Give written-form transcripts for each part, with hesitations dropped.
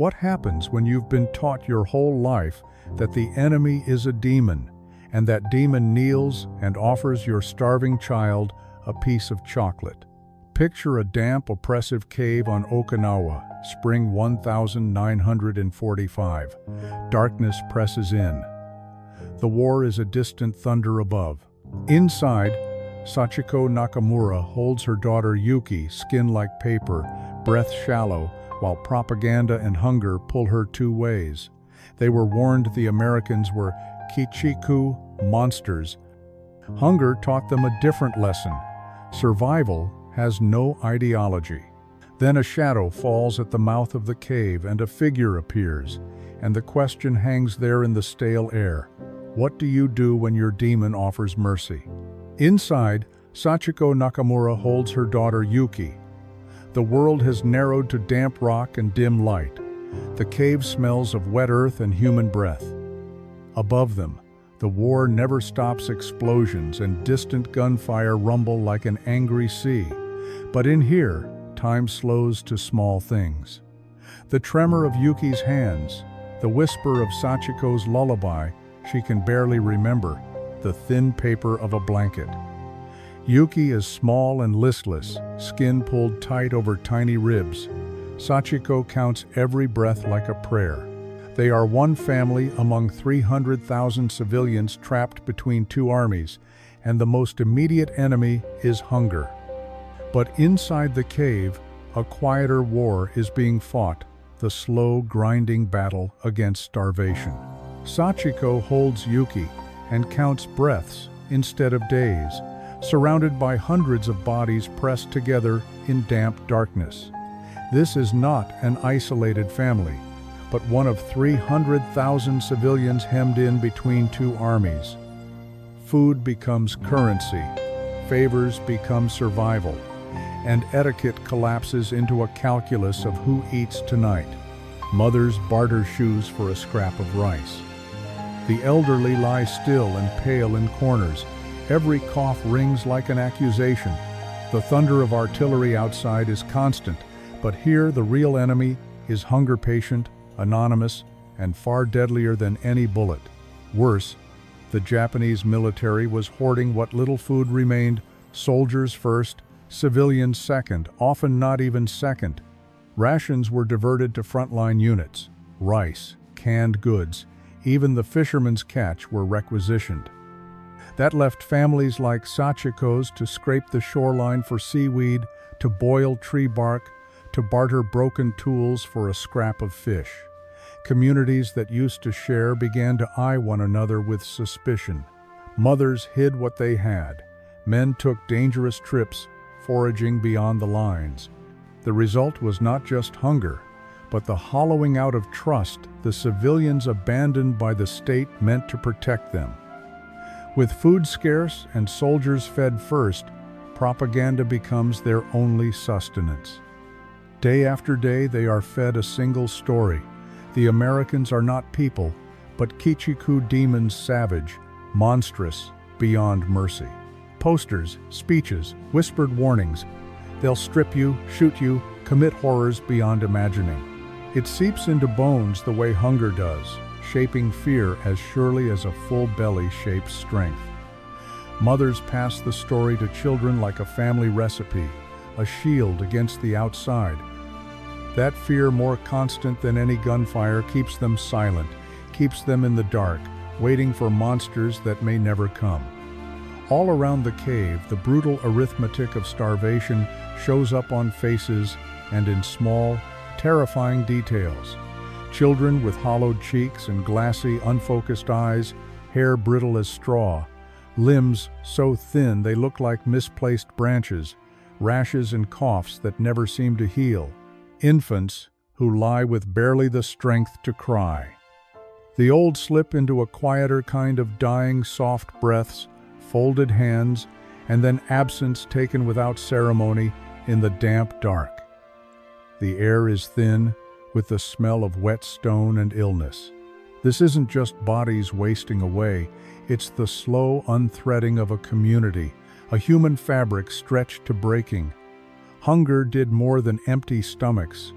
What happens when you've been taught your whole life that the enemy is a demon, and that demon kneels and offers your starving child a piece of chocolate? Picture a damp, oppressive cave on Okinawa, spring 1945. Darkness presses in. The war is a distant thunder above. Inside, Sachiko Nakamura holds her daughter Yuki, skin like paper, breath shallow, while propaganda and hunger pull her two ways. They were warned the Americans were kichiku, monsters. Hunger taught them a different lesson. Survival has no ideology. Then a shadow falls at the mouth of the cave and a figure appears, and the question hangs there in the stale air. What do you do when your demon offers mercy? Inside, Sachiko Nakamura holds her daughter Yuki. The world has narrowed to damp rock and dim light. The cave smells of wet earth and human breath. Above them, the war never stops. Explosions and distant gunfire rumble like an angry sea. But in here, time slows to small things. The tremor of Yuki's hands, the whisper of Sachiko's lullaby she can barely remember, the thin paper of a blanket. Yuki is small and listless, skin pulled tight over tiny ribs. Sachiko counts every breath like a prayer. They are one family among 300,000 civilians trapped between two armies, and the most immediate enemy is hunger. But inside the cave, a quieter war is being fought, the slow, grinding battle against starvation. Sachiko holds Yuki and counts breaths instead of days, surrounded by hundreds of bodies pressed together in damp darkness. This is not an isolated family, but one of 300,000 civilians hemmed in between two armies. Food becomes currency, favors become survival, and etiquette collapses into a calculus of who eats tonight. Mothers barter shoes for a scrap of rice. The elderly lie still and pale in corners. Every cough rings like an accusation. The thunder of artillery outside is constant, but here the real enemy is hunger patient, anonymous, and far deadlier than any bullet. Worse, the Japanese military was hoarding what little food remained, soldiers first, civilians second, often not even second. Rations were diverted to frontline units. Rice, canned goods, even the fisherman's catch were requisitioned. That left families like Sachiko's to scrape the shoreline for seaweed, to boil tree bark, to barter broken tools for a scrap of fish. Communities that used to share began to eye one another with suspicion. Mothers hid what they had. Men took dangerous trips, foraging beyond the lines. The result was not just hunger, but the hollowing out of trust the civilians abandoned by the state meant to protect them. With food scarce and soldiers fed first, propaganda becomes their only sustenance. Day after day they are fed a single story. The Americans are not people, but kichiku demons, savage, monstrous, beyond mercy. Posters, speeches, whispered warnings. They'll strip you, shoot you, commit horrors beyond imagining. It seeps into bones the way hunger does, shaping fear as surely as a full belly shapes strength. Mothers pass the story to children like a family recipe, a shield against the outside. That fear, more constant than any gunfire, keeps them silent, keeps them in the dark, waiting for monsters that may never come. All around the cave, the brutal arithmetic of starvation shows up on faces and in small, terrifying details. Children with hollowed cheeks and glassy, unfocused eyes, hair brittle as straw, limbs so thin they look like misplaced branches, rashes and coughs that never seem to heal. Infants who lie with barely the strength to cry. The old slip into a quieter kind of dying, soft breaths, folded hands, and then absence taken without ceremony in the damp dark. The air is thin, with the smell of wet stone and illness. This isn't just bodies wasting away, it's the slow unthreading of a community, a human fabric stretched to breaking. Hunger did more than empty stomachs.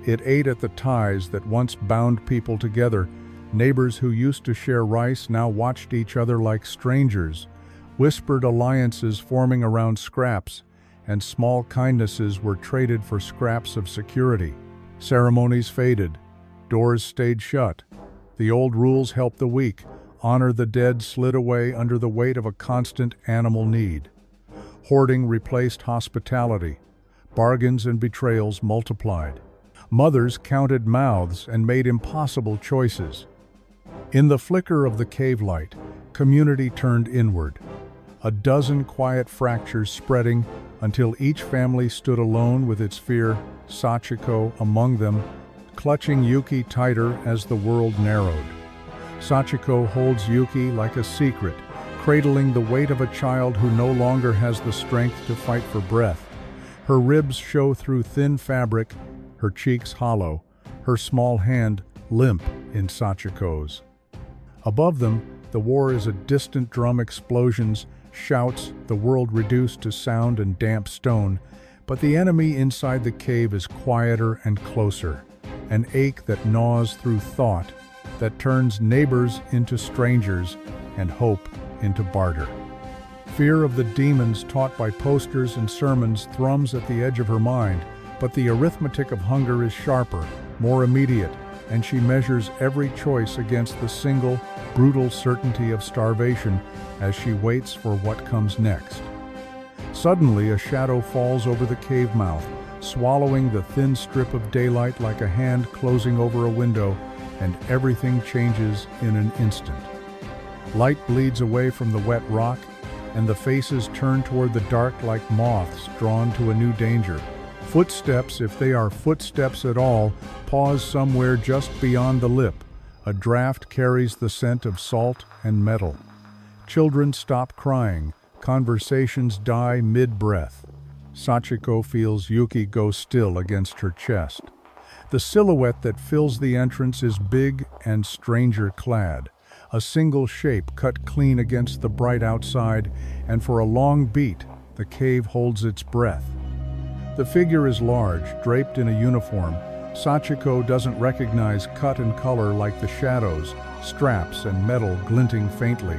It ate at the ties that once bound people together. Neighbors who used to share rice now watched each other like strangers. Whispered alliances forming around scraps, and small kindnesses were traded for scraps of security. Ceremonies faded. Doors stayed shut. The old rules helped the weak. Honor the dead slid away under the weight of a constant animal need. Hoarding replaced hospitality. Bargains and betrayals multiplied. Mothers counted mouths and made impossible choices. In the flicker of the cave light, community turned inward. A dozen quiet fractures spreading until each family stood alone with its fear, Sachiko among them, clutching Yuki tighter as the world narrowed. Sachiko holds Yuki like a secret, cradling the weight of a child who no longer has the strength to fight for breath. Her ribs show through thin fabric, her cheeks hollow, her small hand limp in Sachiko's. Above them, the war is a distant drum explosions, shouts, the world reduced to sound and damp stone, but the enemy inside the cave is quieter and closer, an ache that gnaws through thought, that turns neighbors into strangers and hope into barter. Fear of the demons taught by posters and sermons thrums at the edge of her mind, but the arithmetic of hunger is sharper, more immediate, and she measures every choice against the single, brutal certainty of starvation as she waits for what comes next. Suddenly, a shadow falls over the cave mouth, swallowing the thin strip of daylight like a hand closing over a window, and everything changes in an instant. Light bleeds away from the wet rock, and the faces turn toward the dark like moths drawn to a new danger. Footsteps, if they are footsteps at all, pause somewhere just beyond the lip. A draft carries the scent of salt and metal. Children stop crying. Conversations die mid-breath. Sachiko feels Yuki go still against her chest. The silhouette that fills the entrance is big and stranger-clad. A single shape cut clean against the bright outside, and for a long beat, the cave holds its breath. The figure is large, draped in a uniform. Sachiko doesn't recognize cut and color like the shadows, straps and metal glinting faintly.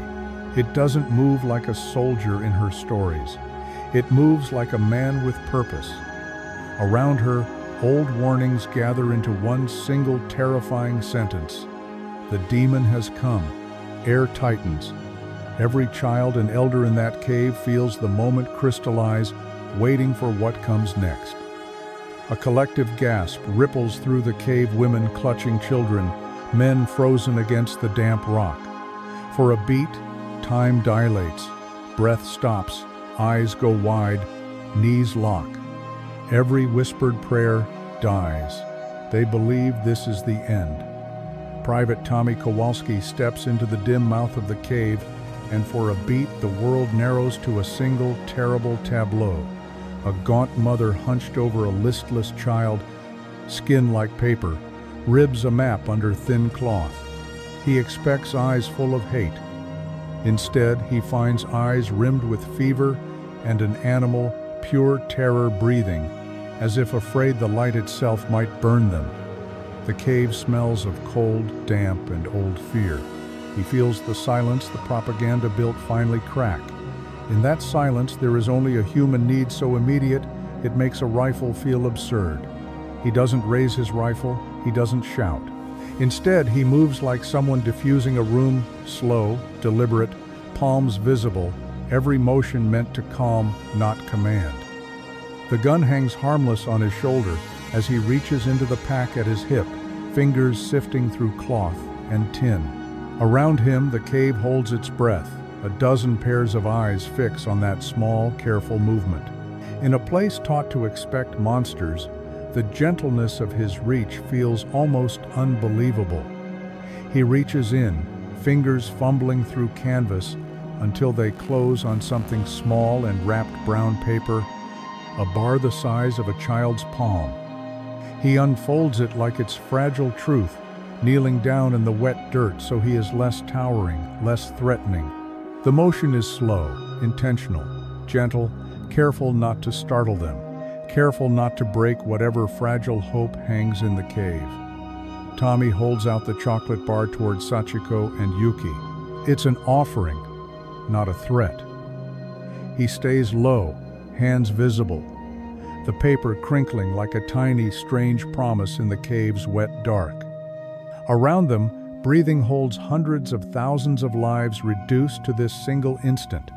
It doesn't move like a soldier in her stories. It moves like a man with purpose. Around her, old warnings gather into one single terrifying sentence. The demon has come. Air tightens. Every child and elder in that cave feels the moment crystallize, waiting for what comes next. A collective gasp ripples through the cave, women clutching children, men frozen against the damp rock. For a beat, time dilates, breath stops, eyes go wide, knees lock. Every whispered prayer dies. They believe this is the end. Private Tommy Kowalski steps into the dim mouth of the cave, and for a beat the world narrows to a single terrible tableau. A gaunt mother hunched over a listless child, skin like paper, ribs a map under thin cloth. He expects eyes full of hate. Instead, he finds eyes rimmed with fever and an animal, pure terror breathing, as if afraid the light itself might burn them. The cave smells of cold, damp, and old fear. He feels the silence the propaganda built finally crack. In that silence, there is only a human need so immediate, it makes a rifle feel absurd. He doesn't raise his rifle, he doesn't shout. Instead, he moves like someone diffusing a room, slow, deliberate, palms visible, every motion meant to calm, not command. The gun hangs harmless on his shoulder as he reaches into the pack at his hip, fingers sifting through cloth and tin. Around him, the cave holds its breath. A dozen pairs of eyes fix on that small, careful movement. In a place taught to expect monsters, the gentleness of his reach feels almost unbelievable. He reaches in, fingers fumbling through canvas until they close on something small and wrapped brown paper, a bar the size of a child's palm. He unfolds it like it's fragile truth, kneeling down in the wet dirt so he is less towering, less threatening. The motion is slow, intentional, gentle, careful not to startle them. careful not to break whatever fragile hope hangs in the cave. Tommy holds out the chocolate bar towards Sachiko and Yuki. It's an offering, not a threat. He stays low, hands visible, the paper crinkling like a tiny, strange promise in the cave's wet dark. Around them, breathing holds hundreds of thousands of lives reduced to this single instant.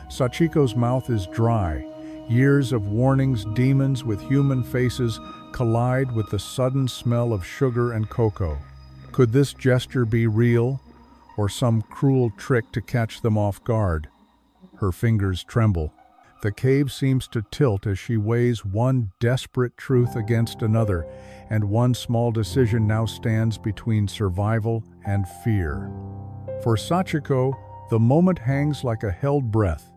Sachiko's mouth is dry. Years of warnings, demons with human faces collide with the sudden smell of sugar and cocoa. Could this gesture be real, or some cruel trick to catch them off guard? Her fingers tremble. The cave seems to tilt as she weighs one desperate truth against another, and one small decision now stands between survival and fear. For Sachiko, the moment hangs like a held breath.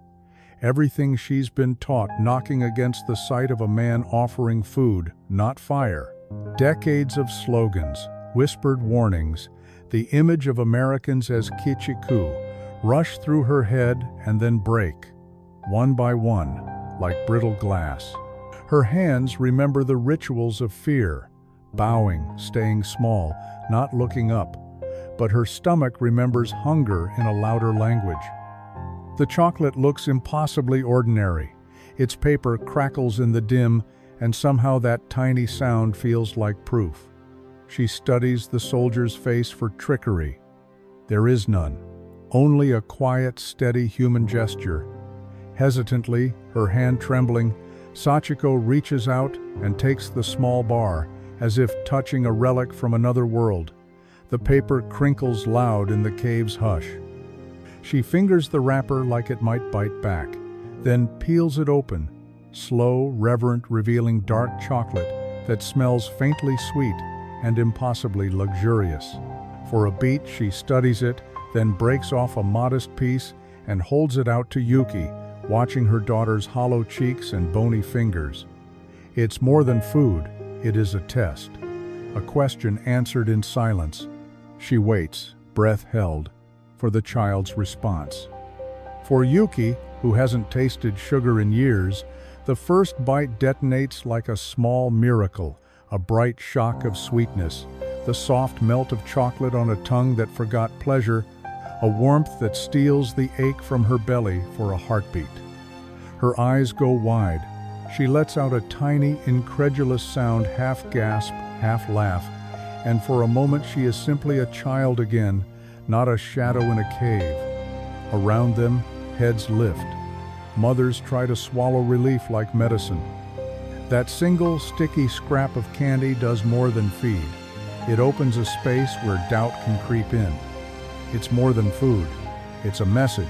Everything she's been taught knocking against the sight of a man offering food, not fire. Decades of slogans, whispered warnings, the image of Americans as kichiku, rush through her head and then break, one by one, like brittle glass. Her hands remember the rituals of fear, bowing, staying small, not looking up. But her stomach remembers hunger in a louder language. The chocolate looks impossibly ordinary. Its paper crackles in the dim, and somehow that tiny sound feels like proof. She studies the soldier's face for trickery. There is none. Only a quiet, steady human gesture. Hesitantly, her hand trembling, Sachiko reaches out and takes the small bar, as if touching a relic from another world. The paper crinkles loud in the cave's hush. She fingers the wrapper like it might bite back, then peels it open, slow, reverent, revealing dark chocolate that smells faintly sweet and impossibly luxurious. For a beat, she studies it, then breaks off a modest piece and holds it out to Yuki, watching her daughter's hollow cheeks and bony fingers. It's more than food, it is a test. A question answered in silence. She waits, breath held, for the child's response. For Yuki, who hasn't tasted sugar in years, the first bite detonates like a small miracle, a bright shock of sweetness, the soft melt of chocolate on a tongue that forgot pleasure, a warmth that steals the ache from her belly for a heartbeat. Her eyes go wide. She lets out a tiny, incredulous sound, half gasp, half laugh, and for a moment she is simply a child again, not a shadow in a cave. Around them, heads lift. Mothers try to swallow relief like medicine. That single, sticky scrap of candy does more than feed. It opens a space where doubt can creep in. It's more than food. It's a message.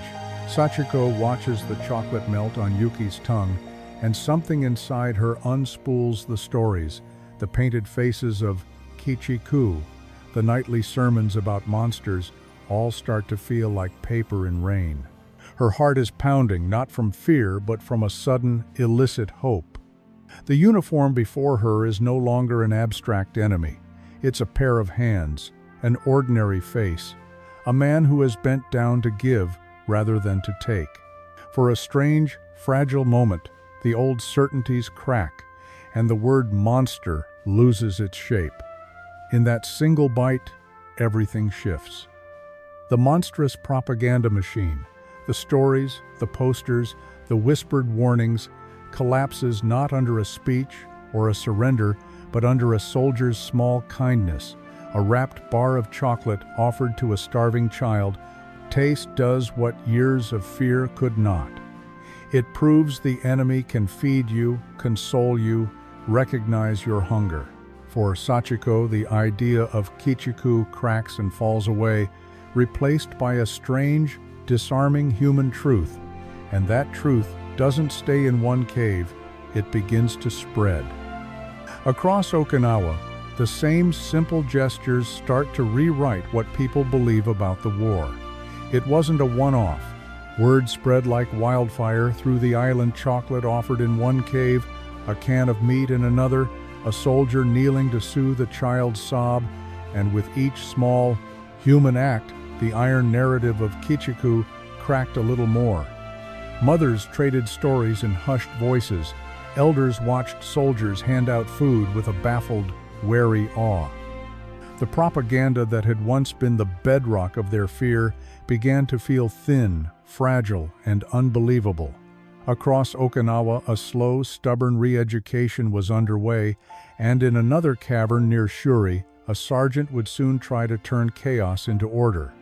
Sachiko watches the chocolate melt on Yuki's tongue, and something inside her unspools the stories, the painted faces of kichiku, the nightly sermons about monsters, all start to feel like paper in rain. Her heart is pounding, not from fear, but from a sudden, illicit hope. The uniform before her is no longer an abstract enemy. It's a pair of hands, an ordinary face, a man who has bent down to give rather than to take. For a strange, fragile moment, the old certainties crack, and the word monster loses its shape. In that single bite, everything shifts. The monstrous propaganda machine, the stories, the posters, the whispered warnings, collapses not under a speech or a surrender, but under a soldier's small kindness, a wrapped bar of chocolate offered to a starving child. Taste does what years of fear could not. It proves the enemy can feed you, console you, recognize your hunger. For Sachiko, the idea of kichiku cracks and falls away, replaced by a strange, disarming human truth. And that truth doesn't stay in one cave, it begins to spread. Across Okinawa, the same simple gestures start to rewrite what people believe about the war. It wasn't a one-off. Word spread like wildfire through the island, chocolate offered in one cave, a can of meat in another, a soldier kneeling to soothe a child's sob, and with each small, human act, the iron narrative of kichiku cracked a little more. Mothers traded stories in hushed voices, Elders watched soldiers hand out food with a baffled, wary awe. The propaganda that had once been the bedrock of their fear began to feel thin, fragile, and unbelievable. Across Okinawa, a slow, stubborn re-education was underway, and in another cavern near Shuri, a sergeant would soon try to turn chaos into order.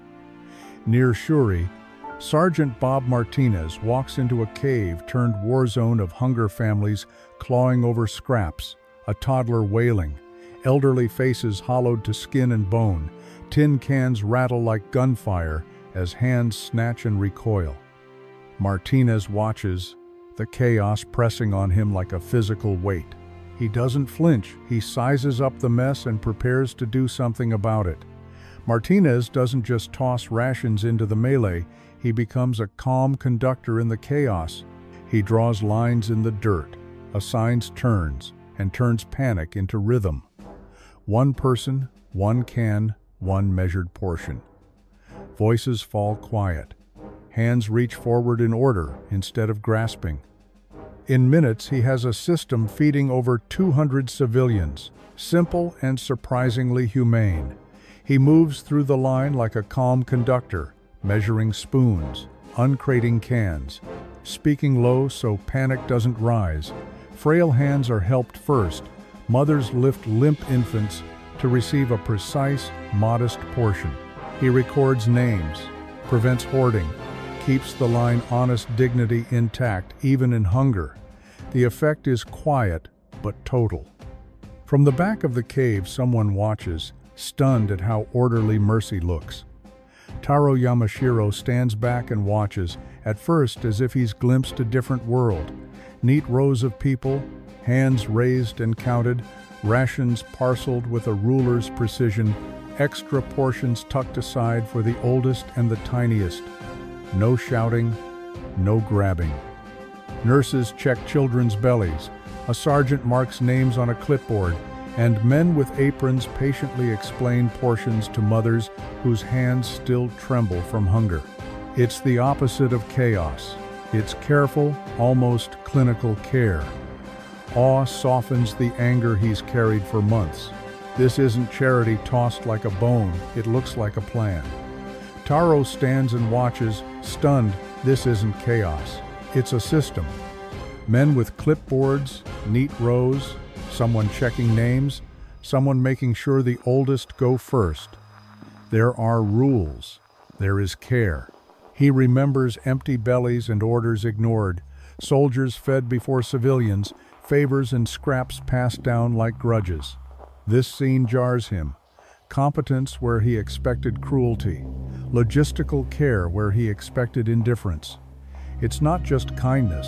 Near Shuri, Sergeant Bob Martinez walks into a cave-turned war zone of hunger families clawing over scraps, a toddler wailing, elderly faces hollowed to skin and bone, tin cans rattle like gunfire as hands snatch and recoil. Martinez watches, the chaos pressing on him like a physical weight. He doesn't flinch, he sizes up the mess and prepares to do something about it. Martinez doesn't just toss rations into the melee, he becomes a calm conductor in the chaos. He draws lines in the dirt, assigns turns, and turns panic into rhythm. One person, one can, one measured portion. Voices fall quiet. Hands reach forward in order instead of grasping. In minutes, he has a system feeding over 200 civilians, simple and surprisingly humane. He moves through the line like a calm conductor, measuring spoons, uncrating cans, speaking low so panic doesn't rise. Frail hands are helped first. Mothers lift limp infants to receive a precise, modest portion. He records names, prevents hoarding, keeps the line honest dignity intact even in hunger. The effect is quiet but total. From the back of the cave, someone watches, stunned at how orderly mercy looks. Taro Yamashiro stands back and watches, at first as if he's glimpsed a different world. Neat rows of people, hands raised and counted, rations parceled with a ruler's precision, extra portions tucked aside for the oldest and the tiniest. No shouting, no grabbing. Nurses check children's bellies, a sergeant marks names on a clipboard, and men with aprons patiently explain portions to mothers whose hands still tremble from hunger. It's the opposite of chaos. It's careful, almost clinical care. Awe softens the anger he's carried for months. This isn't charity tossed like a bone, it looks like a plan. Taro stands and watches, stunned. This isn't chaos. It's a system. Men with clipboards, neat rows, someone checking names, someone making sure the oldest go first. There are rules. There is care. He remembers empty bellies and orders ignored, soldiers fed before civilians, favors and scraps passed down like grudges. This scene jars him. Competence where he expected cruelty, logistical care where he expected indifference. It's not just kindness,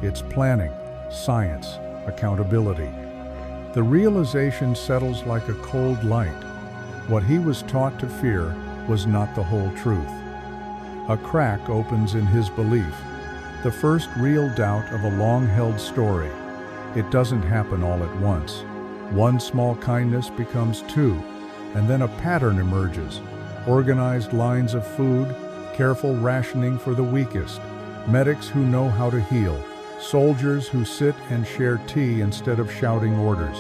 it's planning, science, accountability. The realization settles like a cold light. What he was taught to fear was not the whole truth. A crack opens in his belief, the first real doubt of a long-held story. It doesn't happen all at once. One small kindness becomes two, and then a pattern emerges. Organized lines of food, careful rationing for the weakest, medics who know how to heal, soldiers who sit and share tea instead of shouting orders.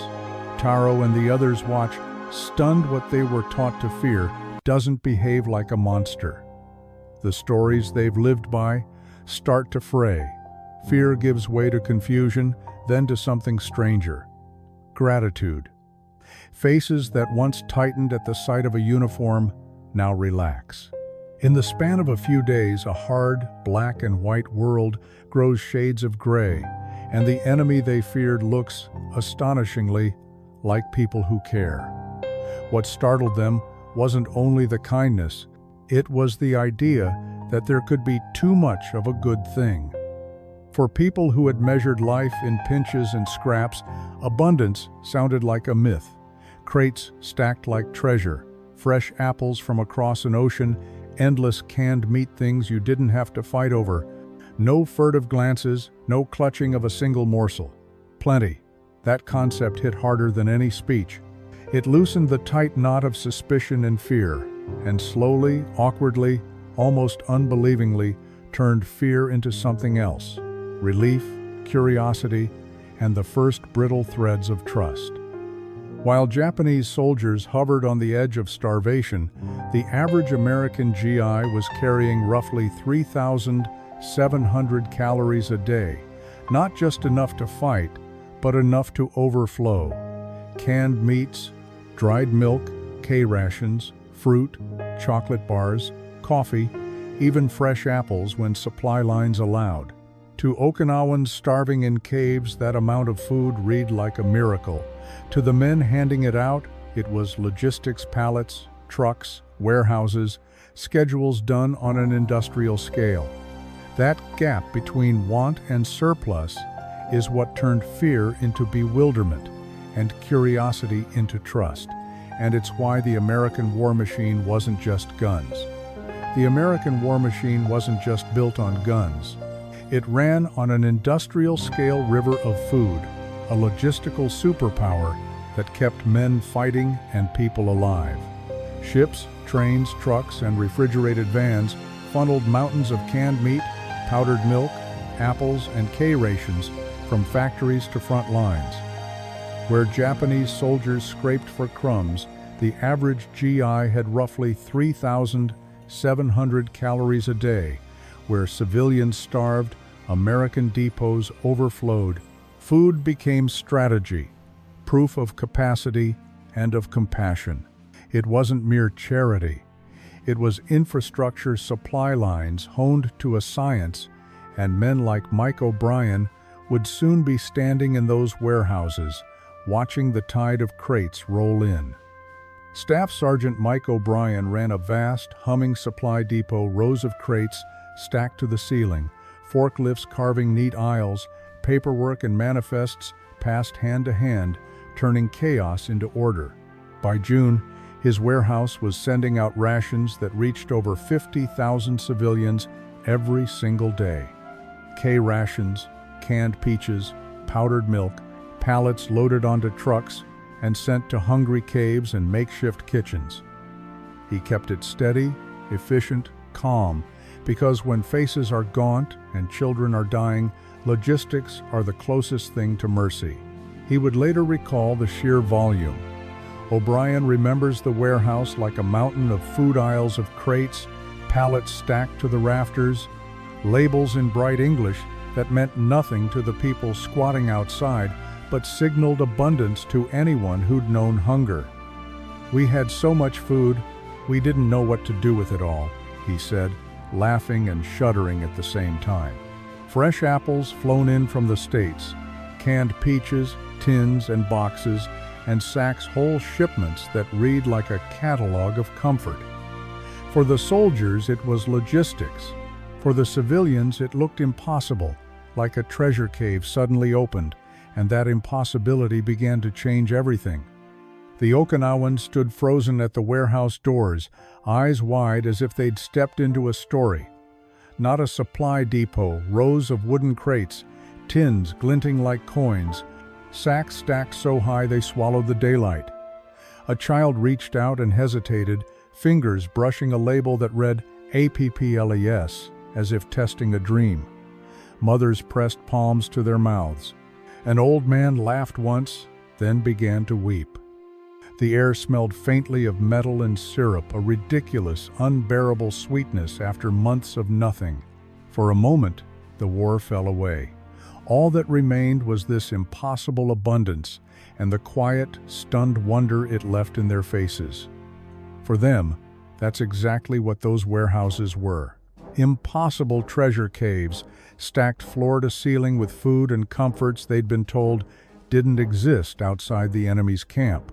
Taro and the others watch, stunned. What they were taught to fear doesn't behave like a monster. The stories they've lived by start to fray. Fear gives way to confusion, then to something stranger. Gratitude. Faces that once tightened at the sight of a uniform now relax. In the span of a few days, a hard, black and white world grows shades of gray, and the enemy they feared looks, astonishingly, like people who care. What startled them wasn't only the kindness, it was the idea that there could be too much of a good thing. For people who had measured life in pinches and scraps, abundance sounded like a myth. Crates stacked like treasure, fresh apples from across an ocean, endless canned meat, things you didn't have to fight over. No furtive glances, no clutching of a single morsel. Plenty. That concept hit harder than any speech. It loosened the tight knot of suspicion and fear, and slowly, awkwardly, almost unbelievingly, turned fear into something else. Relief, curiosity, and the first brittle threads of trust. While Japanese soldiers hovered on the edge of starvation, the average American GI was carrying roughly 3,700 calories a day, not just enough to fight, but enough to overflow. Canned meats, dried milk, K-rations, fruit, chocolate bars, coffee, even fresh apples when supply lines allowed. To Okinawans starving in caves, that amount of food read like a miracle. To the men handing it out, it was logistics pallets, trucks, warehouses, schedules done on an industrial scale. That gap between want and surplus is what turned fear into bewilderment and curiosity into trust. And it's why the American war machine wasn't just guns. The American war machine wasn't just built on guns. It ran on an industrial-scale river of food, a logistical superpower that kept men fighting and people alive. Ships, trains, trucks, and refrigerated vans funneled mountains of canned meat, powdered milk, apples, and K-rations from factories to front lines. Where Japanese soldiers scraped for crumbs, the average GI had roughly 3,700 calories a day. Where civilians starved, American depots overflowed. Food became strategy, proof of capacity and of compassion. It wasn't mere charity. It was infrastructure supply lines honed to a science, and men like Mike OBrien would soon be standing in those warehouses, watching the tide of crates roll in. Staff Sergeant Mike OBrien ran a vast, humming supply depot, rows of crates stacked to the ceiling, forklifts carving neat aisles, paperwork and manifests passed hand to hand, turning chaos into order. By June, his warehouse was sending out rations that reached over 50,000 civilians every single day. K-rations, canned peaches, powdered milk, pallets loaded onto trucks and sent to hungry caves and makeshift kitchens. He kept it steady, efficient, calm, because when faces are gaunt and children are dying, logistics are the closest thing to mercy. He would later recall the sheer volume. OBrien remembers the warehouse like a mountain of food aisles of crates, pallets stacked to the rafters, labels in bright English that meant nothing to the people squatting outside, but signaled abundance to anyone who'd known hunger. "We had so much food, we didn't know what to do with it all," he said, laughing and shuddering at the same time. Fresh apples flown in from the States, canned peaches, tins and boxes, and sacks whole shipments that read like a catalog of comfort. For the soldiers, it was logistics. For the civilians, it looked impossible, like a treasure cave suddenly opened, and that impossibility began to change everything. The Okinawans stood frozen at the warehouse doors, eyes wide as if they'd stepped into a story. Not a supply depot, rows of wooden crates, tins glinting like coins, sacks stacked so high they swallowed the daylight. A child reached out and hesitated, fingers brushing a label that read APPLES, as if testing a dream. Mothers pressed palms to their mouths. An old man laughed once, then began to weep. The air smelled faintly of metal and syrup, a ridiculous, unbearable sweetness after months of nothing. For a moment, the war fell away. All that remained was this impossible abundance and the quiet, stunned wonder it left in their faces. For them, that's exactly what those warehouses were. Impossible treasure caves, stacked floor to ceiling with food and comforts they'd been told didn't exist outside the enemy's camp.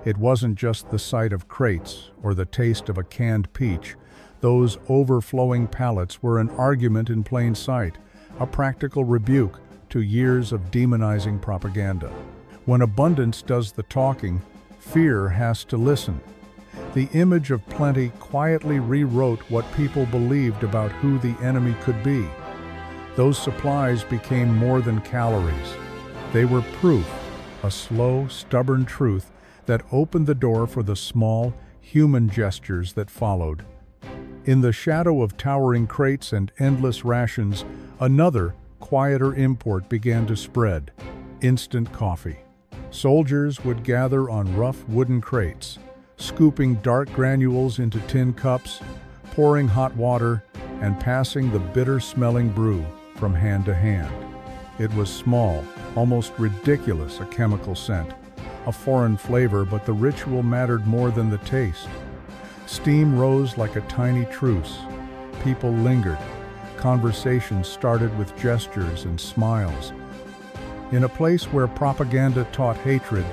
It wasn't just the sight of crates or the taste of a canned peach. Those overflowing pallets were an argument in plain sight, a practical rebuke to years of demonizing propaganda. When abundance does the talking, fear has to listen. The image of plenty quietly rewrote what people believed about who the enemy could be. Those supplies became more than calories. They were proof, a slow, stubborn truth that opened the door for the small, human gestures that followed. In the shadow of towering crates and endless rations, another, quieter import began to spread. instant coffee. Soldiers would gather on rough wooden crates, scooping dark granules into tin cups, pouring hot water, and passing the bitter-smelling brew from hand to hand. It was small, almost ridiculous, a chemical scent, a foreign flavor, but the ritual mattered more than the taste. Steam rose like a tiny truce. People lingered. Conversations started with gestures and smiles. In a place where propaganda taught hatred,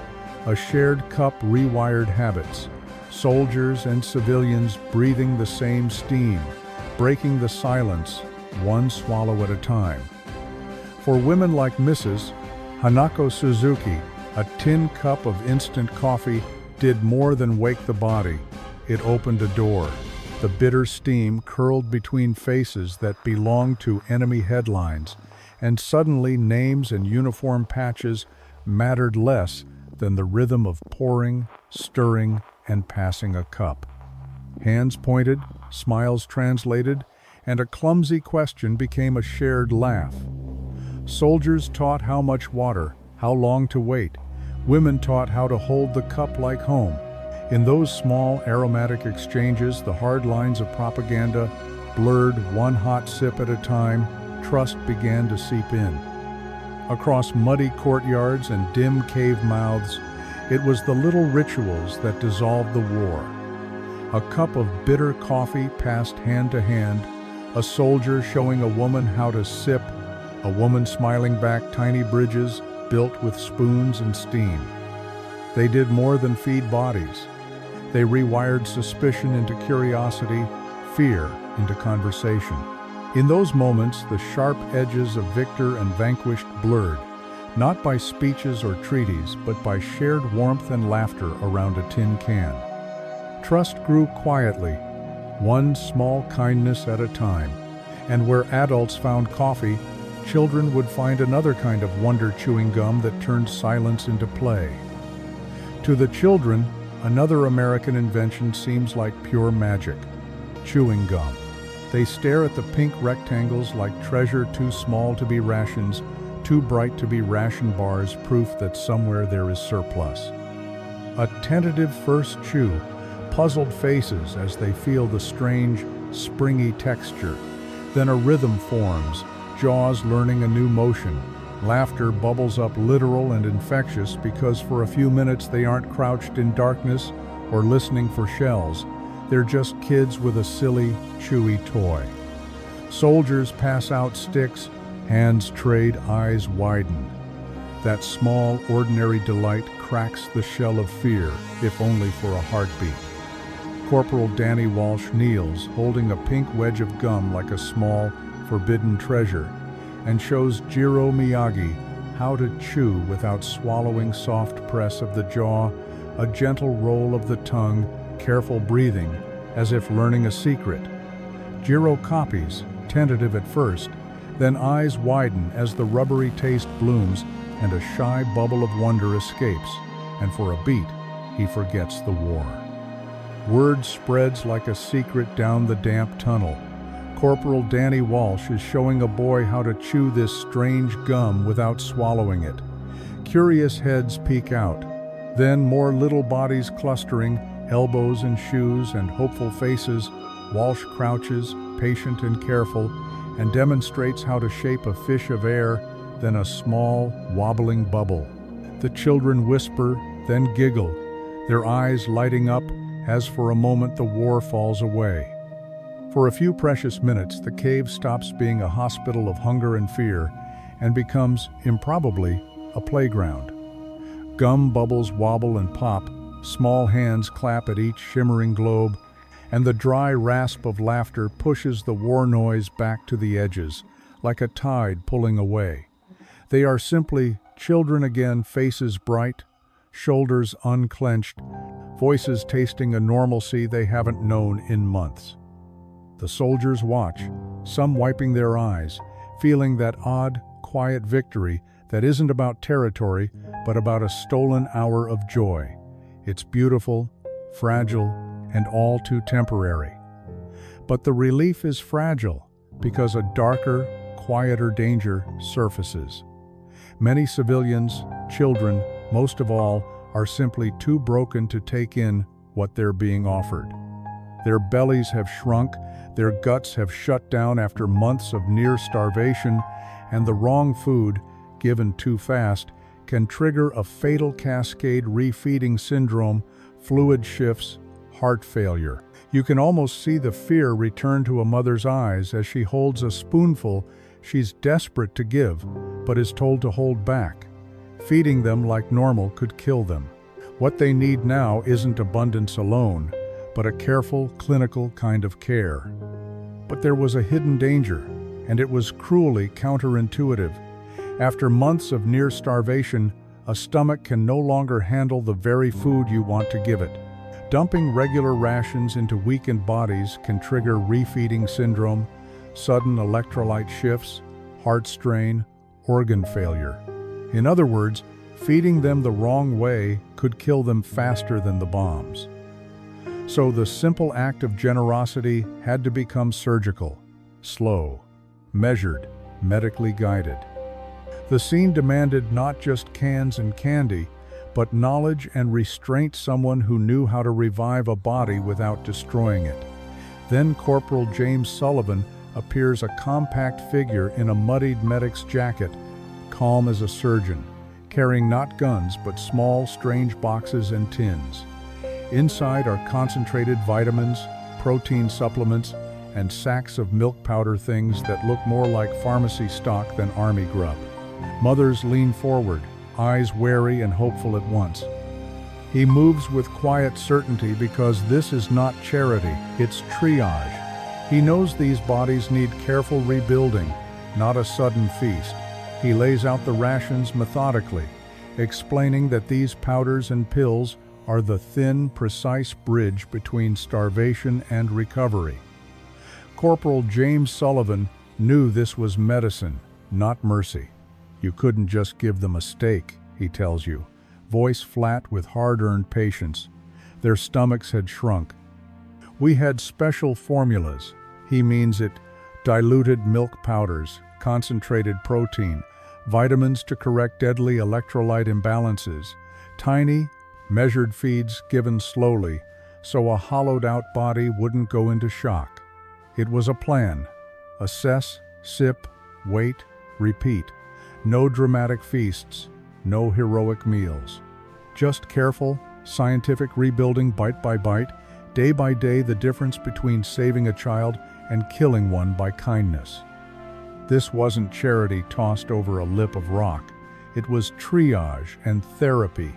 a shared cup rewired habits. Soldiers and civilians breathing the same steam, breaking the silence, one swallow at a time. For women like Mrs. Hanako Suzuki, a tin cup of instant coffee did more than wake the body. It opened a door. The bitter steam curled between faces that belonged to enemy headlines, and suddenly names and uniform patches mattered less than the rhythm of pouring, stirring, and passing a cup. Hands pointed, smiles translated, and a clumsy question became a shared laugh. Soldiers taught how much water, how long to wait. Women taught how to hold the cup like home. In those small, aromatic exchanges, the hard lines of propaganda blurred one hot sip at a time. Trust began to seep in. Across muddy courtyards and dim cave mouths, it was the little rituals that dissolved the war. A cup of bitter coffee passed hand to hand, a soldier showing a woman how to sip, a woman smiling back tiny bridges built with spoons and steam. They did more than feed bodies. They rewired suspicion into curiosity, fear into conversation. In those moments, the sharp edges of victor and vanquished blurred, not by speeches or treaties, but by shared warmth and laughter around a tin can. Trust grew quietly, one small kindness at a time, and where adults found coffee, children would find another kind of wonder chewing gum that turned silence into play. To the children, another American invention seems like pure magic: chewing gum. They stare at the pink rectangles like treasure too small to be rations, too bright to be ration bars, proof that somewhere there is surplus. A tentative first chew, puzzled faces as they feel the strange, springy texture. Then a rhythm forms, jaws learning a new motion. Laughter bubbles up, literal and infectious, because for a few minutes they aren't crouched in darkness or listening for shells. They're just kids with a silly, chewy toy. Soldiers pass out sticks, hands trade, eyes widen. That small, ordinary delight cracks the shell of fear, if only for a heartbeat. Corporal Danny Walsh kneels, holding a pink wedge of gum like a small, forbidden treasure, and shows Jiro Miyagi how to chew without swallowing. Soft press of the jaw, a gentle roll of the tongue, careful breathing, as if learning a secret. Jiro copies, tentative at first, then eyes widen as the rubbery taste blooms and a shy bubble of wonder escapes, and for a beat, he forgets the war. Word spreads like a secret down the damp tunnel. Corporal Danny Walsh is showing a boy how to chew this strange gum without swallowing it. Curious heads peek out. Then more little bodies clustering, elbows and shoes and hopeful faces. Walsh crouches, patient and careful, and demonstrates how to shape a fish of air, then a small, wobbling bubble. The children whisper, then giggle, their eyes lighting up as for a moment the war falls away. For a few precious minutes, the cave stops being a hospital of hunger and fear and becomes, improbably, a playground. Gum bubbles wobble and pop, small hands clap at each shimmering globe, and the dry rasp of laughter pushes the war noise back to the edges, like a tide pulling away. They are simply children again, faces bright, shoulders unclenched, voices tasting a normalcy they haven't known in months. The soldiers watch, some wiping their eyes, feeling that odd, quiet victory that isn't about territory, but about a stolen hour of joy. It's beautiful, fragile, and all too temporary. But the relief is fragile because a darker, quieter danger surfaces. Many civilians, children, most of all, are simply too broken to take in what they're being offered. Their bellies have shrunk, their guts have shut down after months of near starvation, and the wrong food, given too fast, can trigger a fatal cascade refeeding syndrome, fluid shifts, heart failure. You can almost see the fear return to a mother's eyes as she holds a spoonful she's desperate to give, but is told to hold back. Feeding them like normal could kill them. What they need now isn't abundance alone, but a careful, clinical kind of care. But there was a hidden danger, and it was cruelly counterintuitive. After months of near starvation, a stomach can no longer handle the very food you want to give it. Dumping regular rations into weakened bodies can trigger refeeding syndrome, sudden electrolyte shifts, heart strain, organ failure. In other words, feeding them the wrong way could kill them faster than the bombs. So the simple act of generosity had to become surgical, slow, measured, medically guided. The scene demanded not just cans and candy, but knowledge and restraint, someone who knew how to revive a body without destroying it. Then Corporal James Sullivan appears, a compact figure in a muddied medic's jacket, calm as a surgeon, carrying not guns but small, strange boxes and tins. Inside are concentrated vitamins, protein supplements, and sacks of milk powder, things that look more like pharmacy stock than army grub. Mothers lean forward, eyes wary and hopeful at once. He moves with quiet certainty because this is not charity, it's triage. He knows these bodies need careful rebuilding, not a sudden feast. He lays out the rations methodically, explaining that these powders and pills are the thin, precise bridge between starvation and recovery. Corporal James Sullivan knew this was medicine, not mercy. You couldn't just give them a steak, he tells you, voice flat with hard-earned patience. Their stomachs had shrunk. We had special formulas. He means it: diluted milk powders, concentrated protein, vitamins to correct deadly electrolyte imbalances, tiny, measured feeds given slowly so a hollowed-out body wouldn't go into shock. It was a plan. Assess, sip, wait, repeat. No dramatic feasts, no heroic meals. Just careful, scientific rebuilding bite by bite, day by day, the difference between saving a child and killing one by kindness. This wasn't charity tossed over a lip of rock. It was triage and therapy,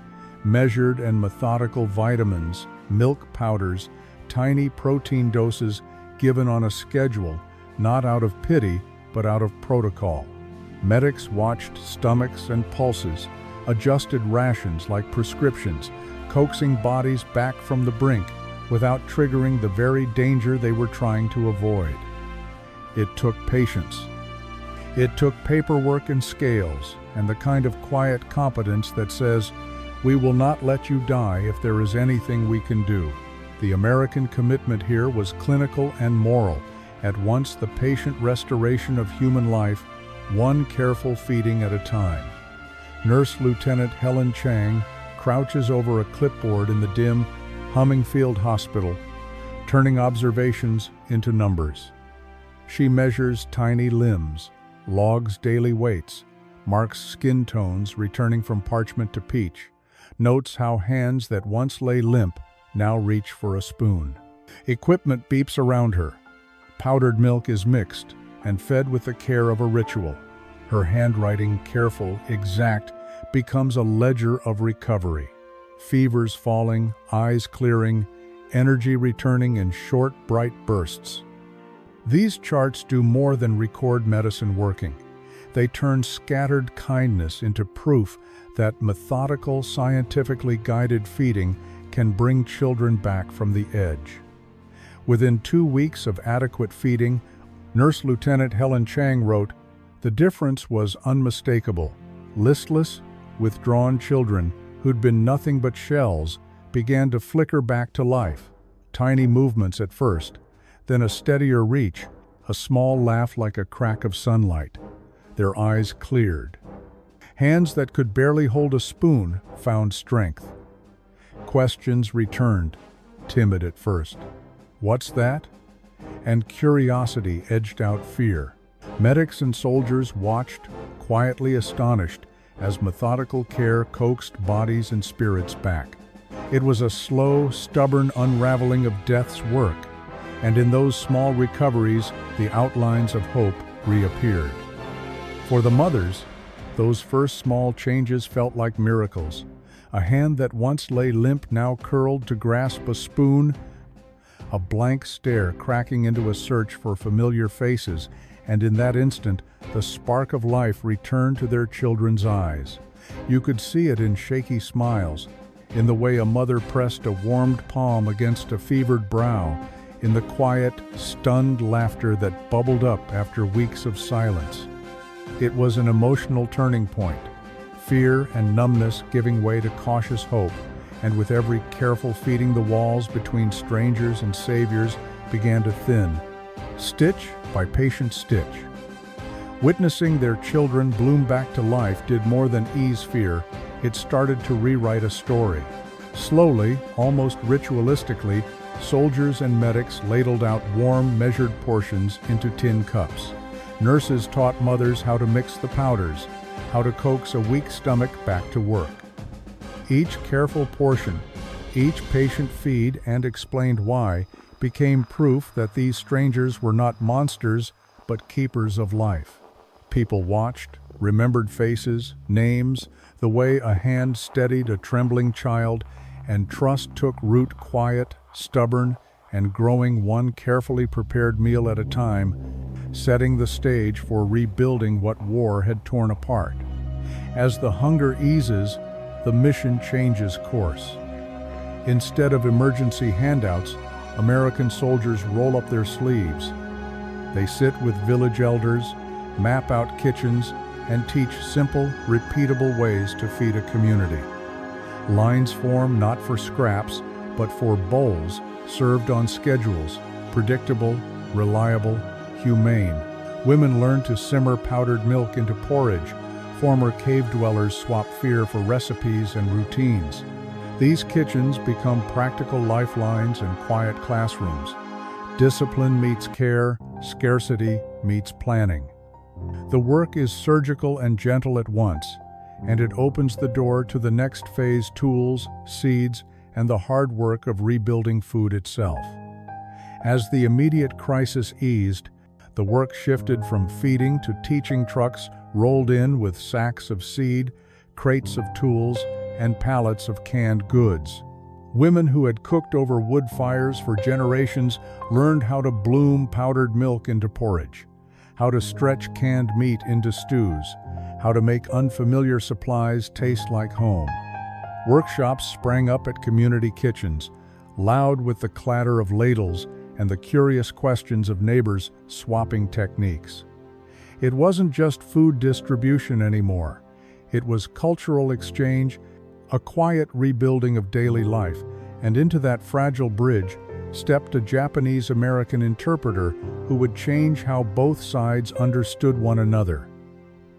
measured and methodical vitamins, milk powders, tiny protein doses given on a schedule, not out of pity, but out of protocol. Medics watched stomachs and pulses, adjusted rations like prescriptions, coaxing bodies back from the brink without triggering the very danger they were trying to avoid. It took patience. It took paperwork and scales, and the kind of quiet competence that says, "We will not let you die if there is anything we can do." The American commitment here was clinical and moral, at once the patient restoration of human life, one careful feeding at a time. Nurse Lieutenant Helen Chang crouches over a clipboard in the dim, humming field hospital, turning observations into numbers. She measures tiny limbs, logs daily weights, marks skin tones returning from parchment to peach, notes how hands that once lay limp now reach for a spoon. Equipment beeps around her. Powdered milk is mixed and fed with the care of a ritual. Her handwriting, careful, exact, becomes a ledger of recovery. Fevers falling, eyes clearing, energy returning in short, bright bursts. These charts do more than record medicine working. They turn scattered kindness into proof that methodical, scientifically guided feeding can bring children back from the edge. Within 2 weeks of adequate feeding, Nurse Lieutenant Helen Chang wrote, "The difference was unmistakable. Listless, withdrawn children who'd been nothing but shells began to flicker back to life. Tiny movements at first, then a steadier reach, a small laugh like a crack of sunlight. Their eyes cleared. Hands that could barely hold a spoon found strength. Questions returned, timid at first. What's that? And curiosity edged out fear. Medics and soldiers watched, quietly astonished, as methodical care coaxed bodies and spirits back. It was a slow, stubborn unraveling of death's work, and in those small recoveries, the outlines of hope reappeared. For the mothers, those first small changes felt like miracles. A hand that once lay limp now curled to grasp a spoon, a blank stare cracking into a search for familiar faces, and in that instant, the spark of life returned to their children's eyes. You could see it in shaky smiles, in the way a mother pressed a warmed palm against a fevered brow, in the quiet, stunned laughter that bubbled up after weeks of silence. It was an emotional turning point, fear and numbness giving way to cautious hope, and with every careful feeding, the walls between strangers and saviors began to thin, stitch by patient stitch. Witnessing their children bloom back to life did more than ease fear. It started to rewrite a story. Slowly, almost ritualistically, soldiers and medics ladled out warm, measured portions into tin cups. Nurses taught mothers how to mix the powders, how to coax a weak stomach back to work. Each careful portion, each patient feed and explained why, became proof that these strangers were not monsters, but keepers of life. People watched, remembered faces, names, the way a hand steadied a trembling child, and trust took root quiet, stubborn, and growing one carefully prepared meal at a time, setting the stage for rebuilding what war had torn apart. As the hunger eases, the mission changes course. Instead of emergency handouts, American soldiers roll up their sleeves. They sit with village elders, map out kitchens, and teach simple, repeatable ways to feed a community. Lines form not for scraps, but for bowls served on schedules, predictable, reliable, humane. Women learn to simmer powdered milk into porridge. Former cave dwellers swap fear for recipes and routines. These kitchens become practical lifelines and quiet classrooms. Discipline meets care, scarcity meets planning. The work is surgical and gentle at once, and it opens the door to the next phase: tools, seeds, and the hard work of rebuilding food itself. As the immediate crisis eased, the work shifted from feeding to teaching. Trucks rolled in with sacks of seed, crates of tools, and pallets of canned goods. Women who had cooked over wood fires for generations learned how to bloom powdered milk into porridge, how to stretch canned meat into stews, how to make unfamiliar supplies taste like home. Workshops sprang up at community kitchens, loud with the clatter of ladles and the curious questions of neighbors swapping techniques. It wasn't just food distribution anymore. It was cultural exchange, a quiet rebuilding of daily life, and into that fragile bridge stepped a Japanese-American interpreter who would change how both sides understood one another.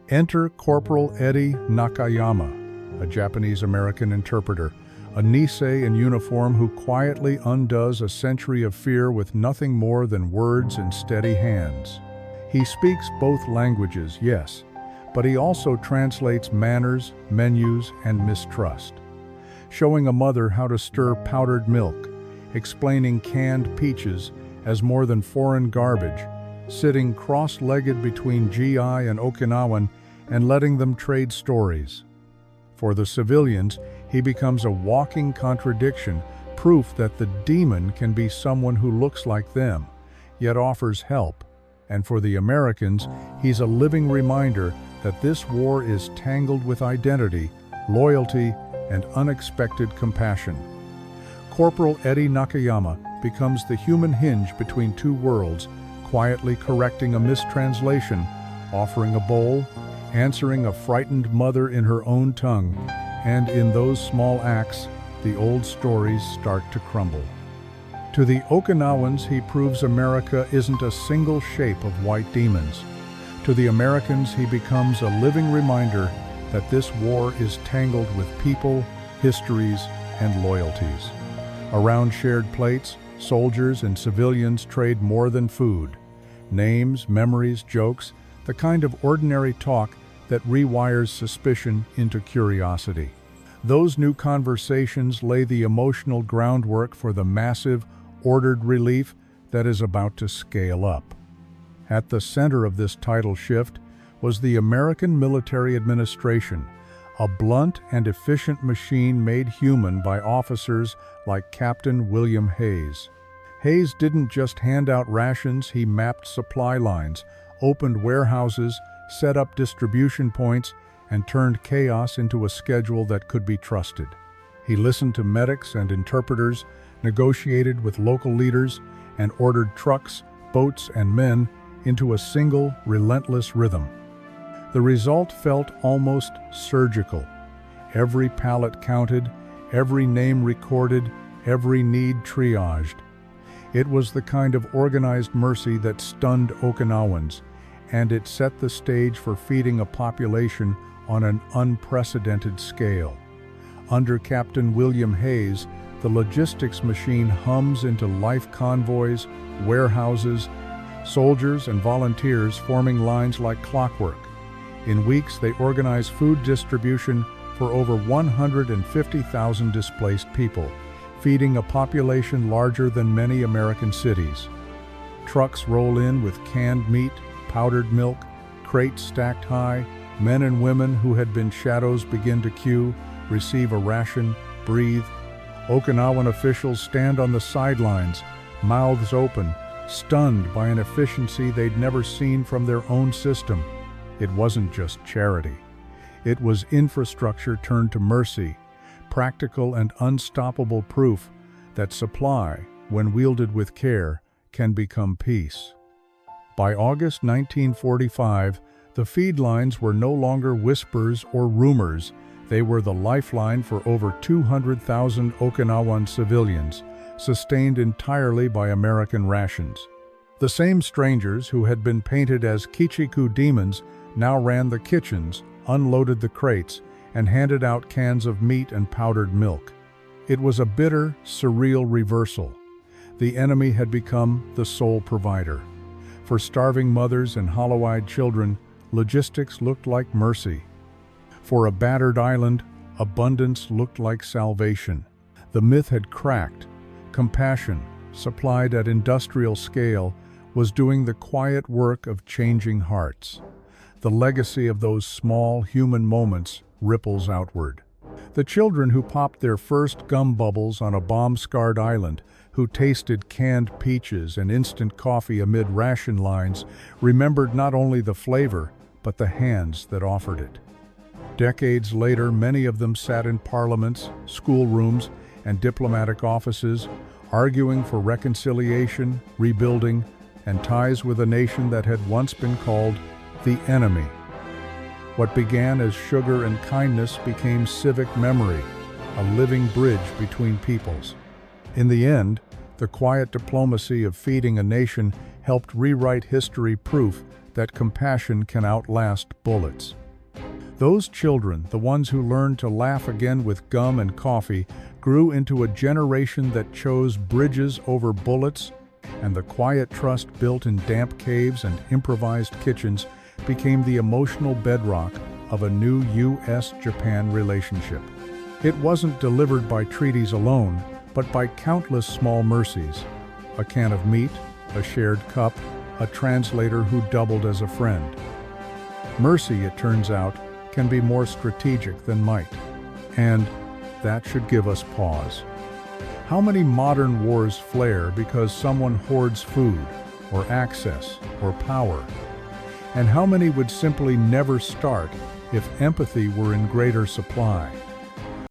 Enter Corporal Eddie Nakayama, a Japanese-American interpreter, a Nisei in uniform who quietly undoes a century of fear with nothing more than words and steady hands. He speaks both languages, yes, but he also translates manners, menus, and mistrust. Showing a mother how to stir powdered milk, explaining canned peaches as more than foreign garbage, sitting cross-legged between GI and Okinawan and letting them trade stories. For the civilians, he becomes a walking contradiction, proof that the demon can be someone who looks like them, yet offers help. And for the Americans, he's a living reminder that this war is tangled with identity, loyalty, and unexpected compassion. Corporal Eddie Nakayama becomes the human hinge between two worlds, quietly correcting a mistranslation, offering a bowl, answering a frightened mother in her own tongue, and in those small acts, the old stories start to crumble. To the Okinawans, he proves America isn't a single shape of white demons. To the Americans, he becomes a living reminder that this war is tangled with people, histories, and loyalties. Around shared plates, soldiers and civilians trade more than food. Names, memories, jokes, the kind of ordinary talk that rewires suspicion into curiosity. Those new conversations lay the emotional groundwork for the massive, ordered relief that is about to scale up. At the center of this tidal shift was the American military administration, a blunt and efficient machine made human by officers like Captain William Hayes. Hayes didn't just hand out rations, he mapped supply lines, opened warehouses, set up distribution points, and turned chaos into a schedule that could be trusted. He listened to medics and interpreters, negotiated with local leaders, and ordered trucks, boats, and men into a single, relentless rhythm. The result felt almost surgical. Every pallet counted, every name recorded, every need triaged. It was the kind of organized mercy that stunned Okinawans, and it set the stage for feeding a population on an unprecedented scale. Under Captain William Hayes, the logistics machine hums into life convoys, warehouses, soldiers and volunteers forming lines like clockwork. In weeks, they organize food distribution for over 150,000 displaced people, feeding a population larger than many American cities. Trucks roll in with canned meat, powdered milk, crates stacked high. Men and women who had been shadows begin to queue, receive a ration, breathe. Okinawan officials stand on the sidelines, mouths open, stunned by an efficiency they'd never seen from their own system. It wasn't just charity. It was infrastructure turned to mercy, practical and unstoppable proof that supply, when wielded with care, can become peace. By August 1945, the feed lines were no longer whispers or rumors. They were the lifeline for over 200,000 Okinawan civilians, sustained entirely by American rations. The same strangers who had been painted as kichiku demons now ran the kitchens, unloaded the crates, and handed out cans of meat and powdered milk. It was a bitter, surreal reversal. The enemy had become the sole provider. For starving mothers and hollow-eyed children, logistics looked like mercy. For a battered island, abundance looked like salvation. The myth had cracked. Compassion, supplied at industrial scale, was doing the quiet work of changing hearts. The legacy of those small human moments ripples outward. The children who popped their first gum bubbles on a bomb-scarred island, who tasted canned peaches and instant coffee amid ration lines, remembered not only the flavor, but the hands that offered it. Decades later, many of them sat in parliaments, schoolrooms, and diplomatic offices, arguing for reconciliation, rebuilding, and ties with a nation that had once been called the enemy. What began as sugar and kindness became civic memory, a living bridge between peoples. In the end, the quiet diplomacy of feeding a nation helped rewrite history, proof that compassion can outlast bullets. Those children, the ones who learned to laugh again with gum and coffee, grew into a generation that chose bridges over bullets, and the quiet trust built in damp caves and improvised kitchens became the emotional bedrock of a new U.S.-Japan relationship. It wasn't delivered by treaties alone, but by countless small mercies. A can of meat, a shared cup, a translator who doubled as a friend. Mercy, it turns out, can be more strategic than might. And that should give us pause. How many modern wars flare because someone hoards food, or access, or power? And how many would simply never start if empathy were in greater supply?